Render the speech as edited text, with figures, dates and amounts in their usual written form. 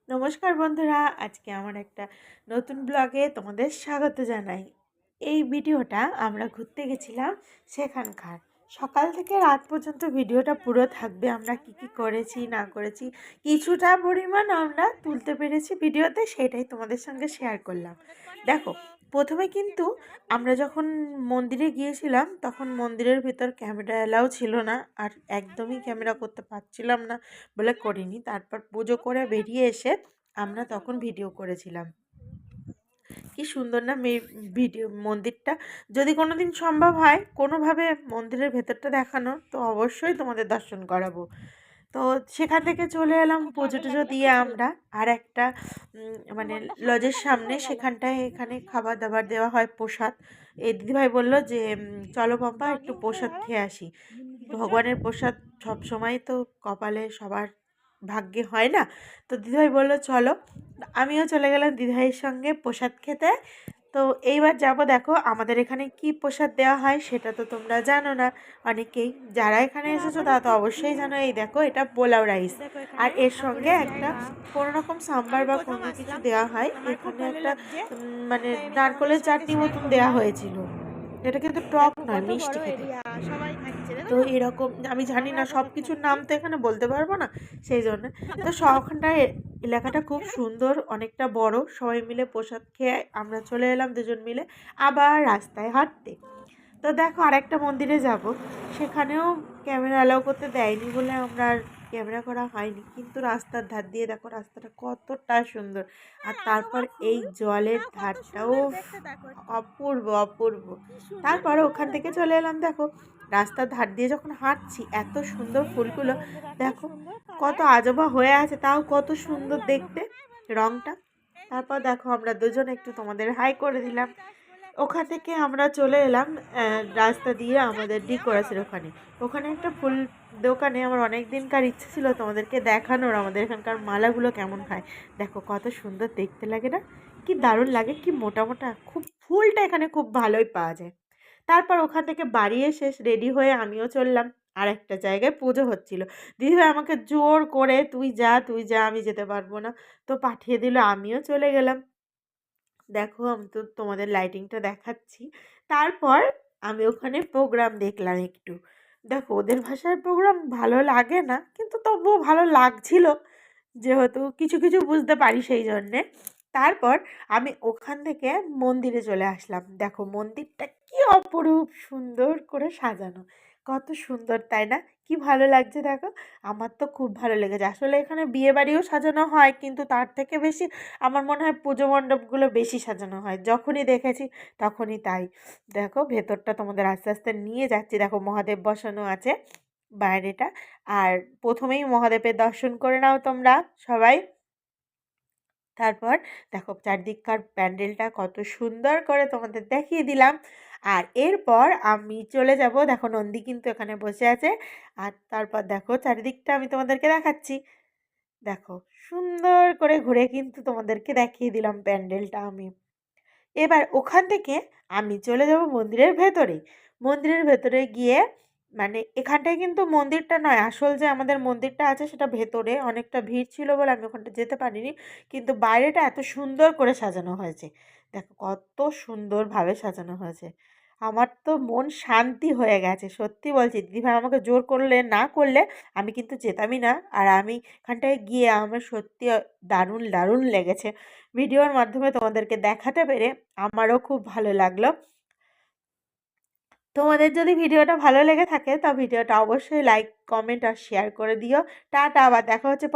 নমস্কার বন্ধুরা, আজকে আমার একটা নতুন ব্লগে তোমাদের স্বাগত জানাই। এই ভিডিওটা আমরা ঘুরতে গেছিলাম সেখানকার। সকাল থেকে রাত পর্যন্ত ভিডিওটা পুরো থাকবে, আমরা কি কি করেছি না করেছি কিছুটা পরিমাণ আমরা তুলতে পেরেছি ভিডিওতে, সেটাই তোমাদের সঙ্গে শেয়ার করলাম। দেখো, প্রথমে কিন্তু আমরা যখন মন্দিরে গিয়েছিলাম তখন মন্দিরের ভিতর ক্যামেরা এলাও ছিল না, আর একদমই ক্যামেরা করতে পারছিলাম না বলে করিনি। তারপর পুজো করে বেরিয়ে এসে আমরা তখন ভিডিও করেছিলাম। কি সুন্দর না ভিডিও মন্দিরটা। যদি কোনো দিন সম্ভব হয় কোনোভাবে মন্দিরের ভেতরটা দেখানো, তো অবশ্যই তোমাদের দর্শন করাবো। তো সেখান থেকে চলে এলাম পুজো টুজো দিয়ে আমরা আর একটা মানে লজের সামনে, সেখানটায় এখানে খাবার দাবার দেওয়া হয়, প্রসাদ। এই দিদিভাই বললো যে চলো পম্পা একটু প্রসাদ খেয়ে আসি। ভগবানের প্রসাদ সব সময় তো কপালে সবার ভাগ্যে হয় না। তো দিদিভাই বললো চলো, আমিও চলে গেলাম দিদিভাইয়ের সঙ্গে প্রসাদ খেতে। তো এইবার যাব, দেখো আমাদের এখানে কি প্রসাদ দেওয়া হয় সেটা তো তোমরা জানো না অনেকেই। যারা এখানে এসেছো তারা তো অবশ্যই জানো। এই দেখো, এটা পোলাও রাইস, আর এর সঙ্গে একটা কোনো রকম সাম্বার বা কোনো কিছু দেওয়া হয়। এখানে একটা মানে নারকলের চাটনি মতন দেওয়া হয়েছিল। এটা কিন্তু টক নয়, মিষ্টি খেতে। তো এরকম আমি জানি না, সব কিছুর নাম তো এখানে বলতে পারবো না, সেই জন্য। তো ওখানটায় এলাকাটা খুব সুন্দর, অনেকটা বড়। সবাই মিলে প্রসাদ খেয়ে আমরা চলে এলাম দুজন মিলে আবার রাস্তায় হাঁটতে। তো দেখো, আরেকটা মন্দিরে যাব, সেখানেও ক্যামেরা অ্যালাউ করতে দেয়নি বলে আমরা আর ক্যামেরা করা হয়নি। কিন্তু রাস্তার ধার দিয়ে দেখো, রাস্তাটা কতটা সুন্দর, আর তারপর এই জলের ধারটাও অপূর্ব অপূর্ব। তারপরে ওখান থেকে চলে এলাম, দেখো রাস্তার ধার দিয়ে যখন হাঁটছি এত সুন্দর ফুলগুলো, দেখো কত আজবা হয়ে আছে, তাও কত সুন্দর দেখতে রংটা। তারপর দেখো আমরা দুজন একটু তোমাদের হাই করে দিলাম। ওখান থেকে আমরা চলে এলাম রাস্তা দিয়ে আমাদের ডিকোরাসের ওখানে। ওখানে একটা ফুল দোকানে আমার অনেক দিনকার ইচ্ছে ছিল তোমাদেরকে দেখানোর আমাদের এখানকার মালাগুলো কেমন হয়। দেখো কত সুন্দর দেখতে লাগে না, কি দারুণ লাগে, কি মোটা মোটা, খুব ফুলটা এখানে খুব ভালোই পাওয়া যায়। তারপর ওখান থেকে বাড়ি এসে রেডি হয়ে আমিও চললাম আর একটা জায়গায়। পুজো হচ্ছিল, দিদিভাই আমাকে জোর করে তুই যা তুই যা, আমি যেতে পারবো না, তো পাঠিয়ে দিল, আমিও চলে গেলাম। দেখো আমি তো তোমাদের লাইটিংটা দেখাচ্ছি। তারপর আমি ওখানে প্রোগ্রাম দেখলাম একটু। দেখো ওদের ভাষার প্রোগ্রাম ভালো লাগে না, কিন্তু তবুও ভালো লাগছিল, যেহেতু কিছু কিছু বুঝতে পারি সেই জন্যে। তারপর আমি ওখান থেকে মন্দিরে চলে আসলাম। দেখো মন্দিরটা কি অপরূপ সুন্দর করে সাজানো, কত সুন্দর তাই না? কি ভালো লাগছে দেখো, আমার তো খুব ভালো লেগেছে। আসলে এখানে বিয়ে বাড়িও সাজানো হয়, কিন্তু তার থেকে বেশি আমার মনে হয় পুজো মণ্ডপগুলো বেশি সাজানো হয়। যখনই দেখেছি তখনই তাই। দেখো ভেতরটা তোমাদের আস্তে আস্তে নিয়ে যাচ্ছি। দেখো মহাদেব বসানো আছে বাইরেটা, আর প্রথমেই মহাদেবের দর্শন করে নাও তোমরা সবাই। তারপর দেখো চারদিককার প্যান্ডেলটা কত সুন্দর করে তোমাদের দেখিয়ে দিলাম। আর এরপর আমি চলে যাব, দেখো নন্দী কিন্তু এখানে বসে আছে। আর তারপর দেখো চারিদিকটা আমি তোমাদেরকে দেখাচ্ছি। দেখো সুন্দর করে ঘুরে কিন্তু তোমাদেরকে দেখিয়ে দিলাম প্যান্ডেলটা আমি। এবার ওখান থেকে আমি চলে যাব মন্দিরের ভেতরে। মন্দিরের ভেতরে গিয়ে মানে এখানটায় কিন্তু মন্দিরটা নয়, আসল যে আমাদের মন্দিরটা আছে সেটা ভেতরে। অনেকটা ভিড় ছিল বলে আমি ওখানটা যেতে পারিনি, কিন্তু বাইরেটা এত সুন্দর করে সাজানো হয়েছে। দেখো কত সুন্দরভাবে সাজানো হয়েছে, আমার তো মন শান্তি হয়ে গেছে। সত্যি বলছি, দিদিভাই আমাকে জোর করলে না করলে আমি কিন্তু যেতামই না। আর আমি এখানটায় গিয়ে আমার সত্যি দারুণ দারুণ লেগেছে। ভিডিওর মাধ্যমে তোমাদেরকে দেখাতে পেরে আমারও খুব ভালো লাগলো। তোমাদের যদি ভিডিওটা ভালো লেগে থাকে তা ভিডিওটা অবশ্যই লাইক কমেন্ট আর শেয়ার করে দিও। টাটা, আবার দেখা হচ্ছে